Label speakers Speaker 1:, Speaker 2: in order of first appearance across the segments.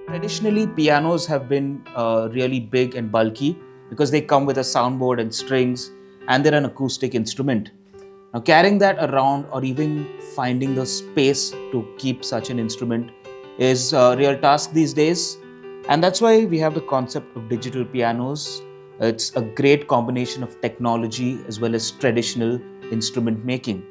Speaker 1: Traditionally, pianos have been really big and bulky because they come with a soundboard and strings, and they're an acoustic instrument. Now, carrying that around or even finding the space to keep such an instrument is a real task these days. And that's why we have the concept of digital pianos. It's a great combination of technology as well as traditional instrument making.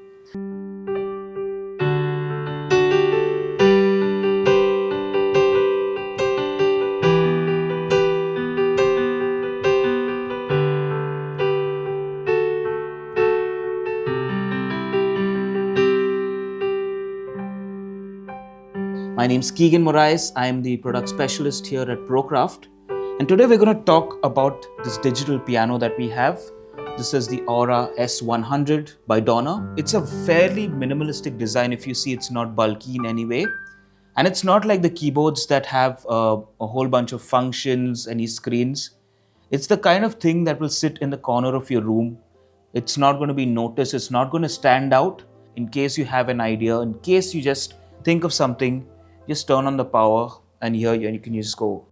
Speaker 1: My name is Keegan Moraes. I am the product specialist here at ProCraft. And today we're going to talk about this digital piano that we have. This is the Aura S100 by Donner. It's a fairly minimalistic design. If you see, it's not bulky in any way. And it's not like the keyboards that have a whole bunch of functions, any screens. It's the kind of thing that will sit in the corner of your room. It's not going to be noticed. It's not going to stand out. In case you have an idea, in case you just think of something, just turn on the power and here you can just go.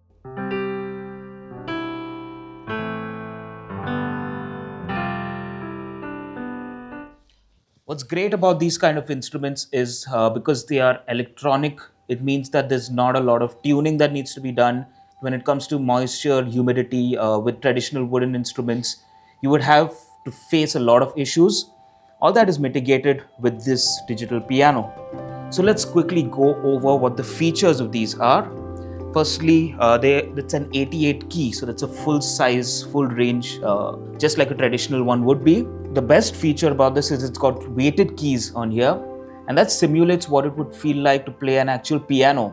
Speaker 1: What's great about these kind of instruments is because they are electronic, it means that there's not a lot of tuning that needs to be done. When it comes to moisture, humidity, with traditional wooden instruments, you would have to face a lot of issues. All that is mitigated with this digital piano. So let's quickly go over what the features of these are. Firstly, it's an 88 key, so that's a full size, full range, just like a traditional one would be. The best feature about this is it's got weighted keys on here, and that simulates what it would feel like to play an actual piano,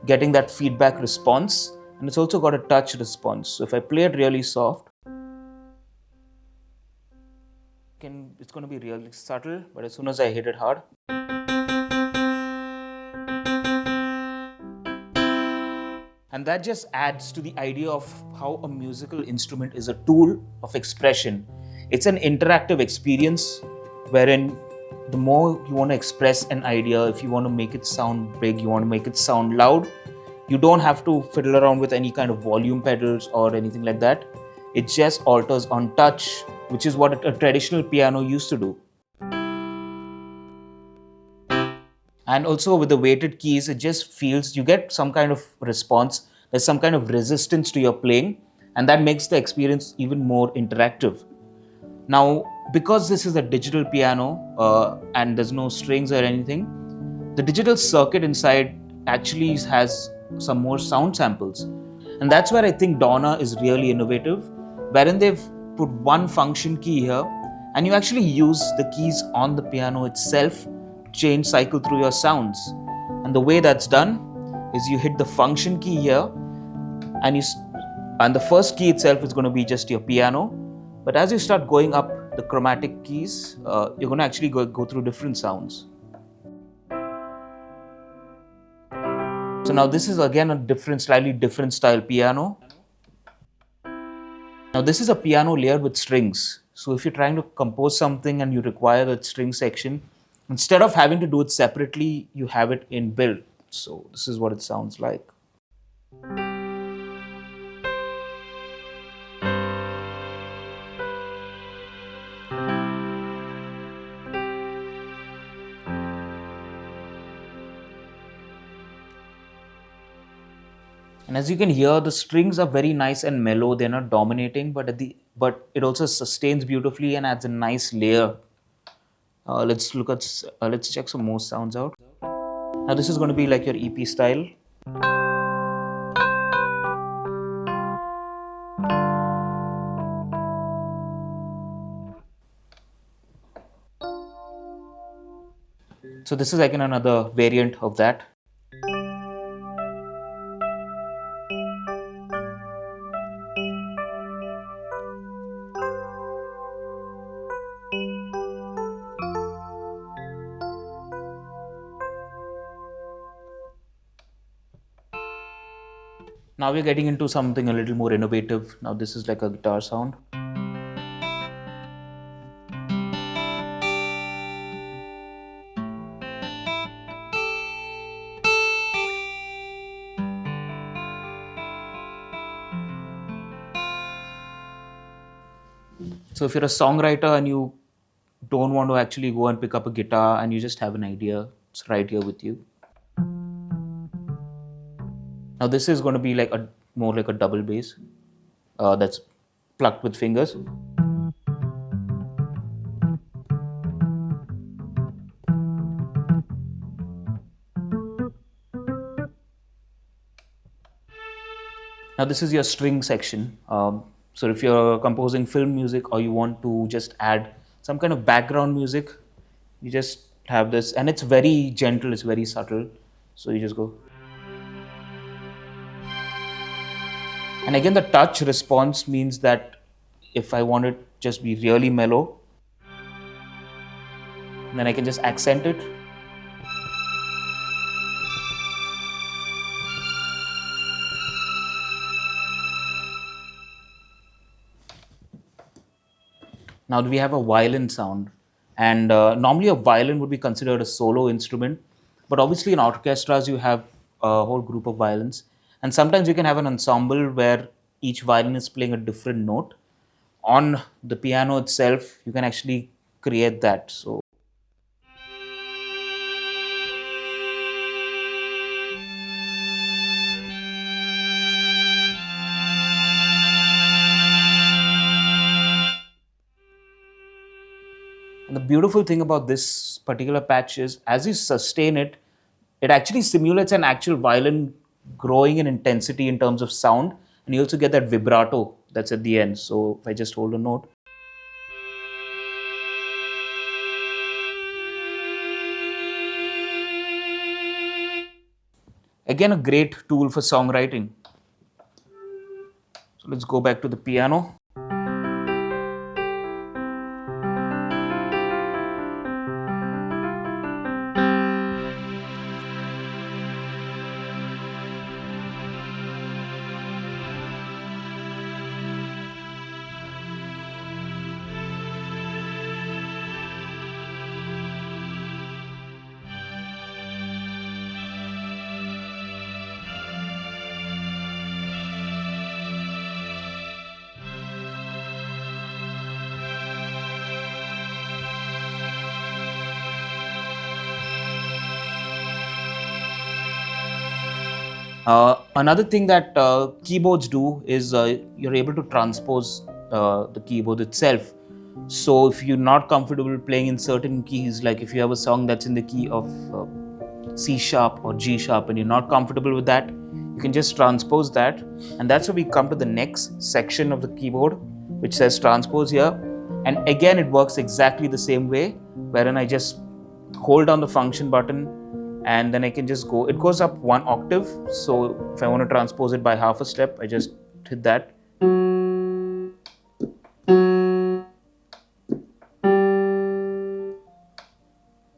Speaker 1: getting that feedback response, and it's also got a touch response. So if I play it really soft, it's going to be really subtle, but as soon as I hit it hard, and that just adds to the idea of how a musical instrument is a tool of expression. It's an interactive experience wherein the more you want to express an idea, if you want to make it sound big, you want to make it sound loud, you don't have to fiddle around with any kind of volume pedals or anything like that. It just alters on touch, which is what a traditional piano used to do. And also with the weighted keys, it just feels, you get some kind of response. There's some kind of resistance to your playing, and that makes the experience even more interactive. Now, because this is a digital piano and there's no strings or anything, the digital circuit inside actually has some more sound samples. And that's where I think Donner is really innovative, wherein they've put one function key here, and you actually use the keys on the piano itself change cycle through your sounds. And the way that's done is you hit the function key here, and the first key itself is going to be just your piano. But as you start going up the chromatic keys, you're going to actually go through different sounds. So now this is again a slightly different style piano. Now this is a piano layered with strings. So if you're trying to compose something and you require that string section, instead of having to do it separately, you have it inbuilt. So this is what it sounds like. And as you can hear, the strings are very nice and mellow. They're not dominating, but it also sustains beautifully and adds a nice layer. Let's check some more sounds out. Now this is going to be like your EP style. So this is again another variant of that. Now we're getting into something a little more innovative. Now this is like a guitar sound. So if you're a songwriter and you don't want to actually go and pick up a guitar and you just have an idea, it's right here with you. Now this is going to be like a more like a double bass that's plucked with fingers. Now this is your string section. So if you're composing film music or you want to just add some kind of background music, you just have this, and it's very gentle, it's very subtle. So you just go. And again, the touch response means that if I want it just be really mellow, then I can just accent it. Now we have a violin sound, and normally a violin would be considered a solo instrument, but obviously in orchestras you have a whole group of violins, and sometimes you can have an ensemble where each violin is playing a different note. On the piano itself, you can actually create that. So and the beautiful thing about this particular patch is as you sustain it, it actually simulates an actual violin growing in intensity in terms of sound. And you also get that vibrato that's at the end. So if I just hold a note. Again, a great tool for songwriting. So let's go back to the piano. Another thing that keyboards do is you're able to transpose the keyboard itself. So if you're not comfortable playing in certain keys, like if you have a song that's in the key of C sharp or G sharp and you're not comfortable with that, you can just transpose that. And that's where we come to the next section of the keyboard, which says transpose here. And again, it works exactly the same way, wherein I just hold down the function button and then I can just go, it goes up 1 octave. So if I want to transpose it by half a step, I just hit that.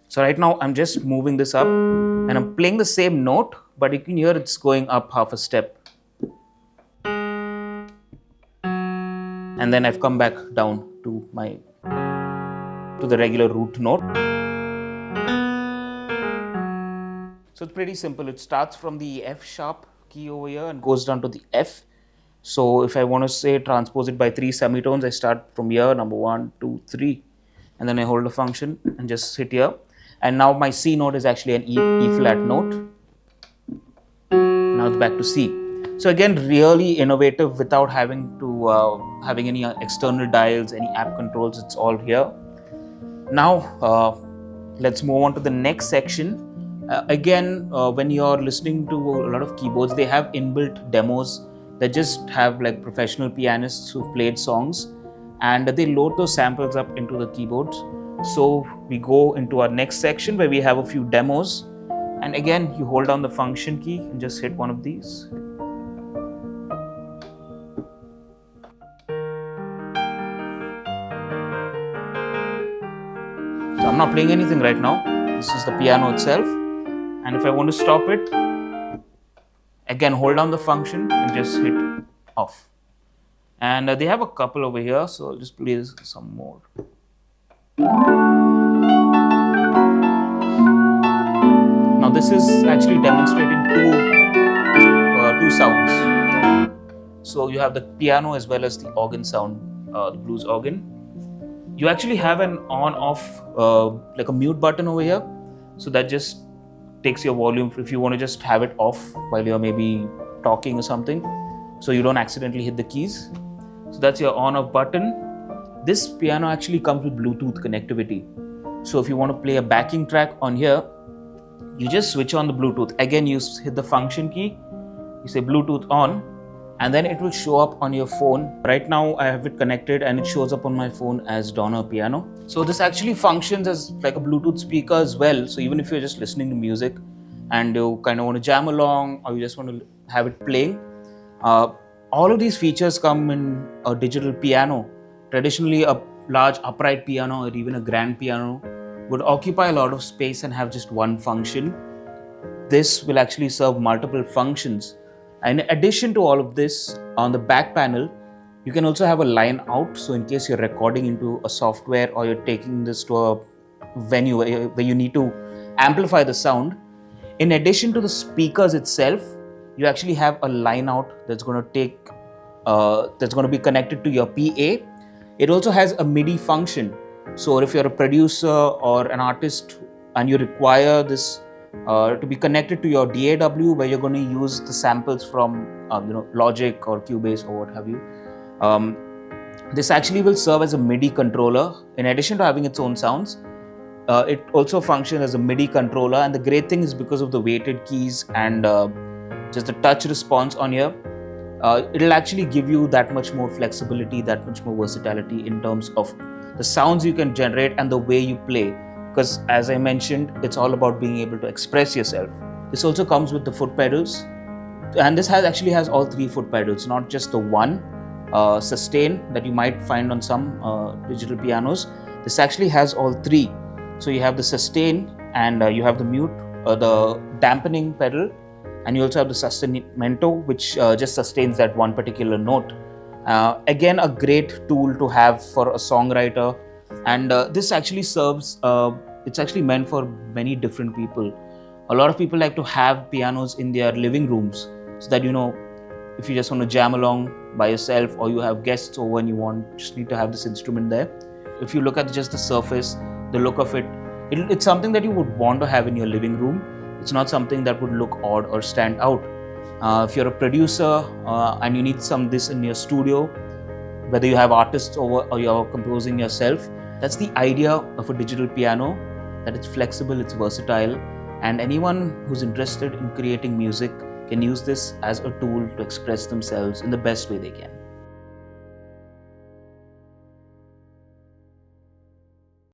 Speaker 1: So right now I'm just moving this up and I'm playing the same note, but you can hear it's going up half a step. And then I've come back down to the regular root note. So it's pretty simple. It starts from the F sharp key over here and goes down to the F. So if I want to say transpose it by 3 semitones, I start from here, number 1, 2, 3. And then I hold the function and just hit here. And now my C note is actually an E flat note. Now it's back to C. So again, really innovative without having to having any external dials, any app controls. It's all here. Now let's move on to the next section. Again, when you're listening to a lot of keyboards, they have inbuilt demos that just have like professional pianists who've played songs, and they load those samples up into the keyboards. So we go into our next section where we have a few demos, and again you hold down the function key and just hit one of these. So I'm not playing anything right now. This is the piano itself, and if I want to stop it, again hold down the function and just hit off. And they have a couple over here, so I'll just play some more. Now this is actually demonstrating two sounds. So you have the piano as well as the organ sound, the blues organ. You actually have an on-off, like a mute button over here. So that just takes your volume if you want to just have it off while you're maybe talking or something, so you don't accidentally hit the keys. So that's your on-off button. This piano actually comes with Bluetooth connectivity. So if you want to play a backing track on here, you just switch on the Bluetooth. Again, you hit the function key, you say Bluetooth on, and then it will show up on your phone. Right now I have it connected and it shows up on my phone as Donner Piano. So this actually functions as like a Bluetooth speaker as well. So even if you're just listening to music and you kind of want to jam along, or you just want to have it playing, all of these features come in a digital piano. Traditionally, a large upright piano or even a grand piano would occupy a lot of space and have just one function. This will actually serve multiple functions. And in addition to all of this, on the back panel, you can also have a line out. So in case you're recording into a software or you're taking this to a venue where you need to amplify the sound, in addition to the speakers itself, you actually have a line out that's going to be connected to your PA. It also has a MIDI function. So if you're a producer or an artist and you require this to be connected to your DAW, where you're going to use the samples from Logic or Cubase or what have you, this actually will serve as a MIDI controller. In addition to having its own sounds, it also functions as a MIDI controller. And the great thing is, because of the weighted keys and just the touch response on here, it'll actually give you that much more flexibility, that much more versatility in terms of the sounds you can generate and the way you play. Because as I mentioned, it's all about being able to express yourself. This also comes with the foot pedals, and this actually has all three foot pedals, not just the one sustain that you might find on some digital pianos. This actually has all three. So you have the sustain, and you have the mute, the dampening pedal, and you also have the sostenimento, which just sustains that one particular note. Again, a great tool to have for a songwriter. And this actually serves, it's actually meant for many different people. A lot of people like to have pianos in their living rooms, so that, if you just want to jam along by yourself, or you have guests over and you just need to have this instrument there. If you look at just the surface, the look of it, it's something that you would want to have in your living room. It's not something that would look odd or stand out. If you're a producer and you need this in your studio, whether you have artists over or you're composing yourself, that's the idea of a digital piano, that it's flexible, it's versatile, and anyone who's interested in creating music can use this as a tool to express themselves in the best way they can.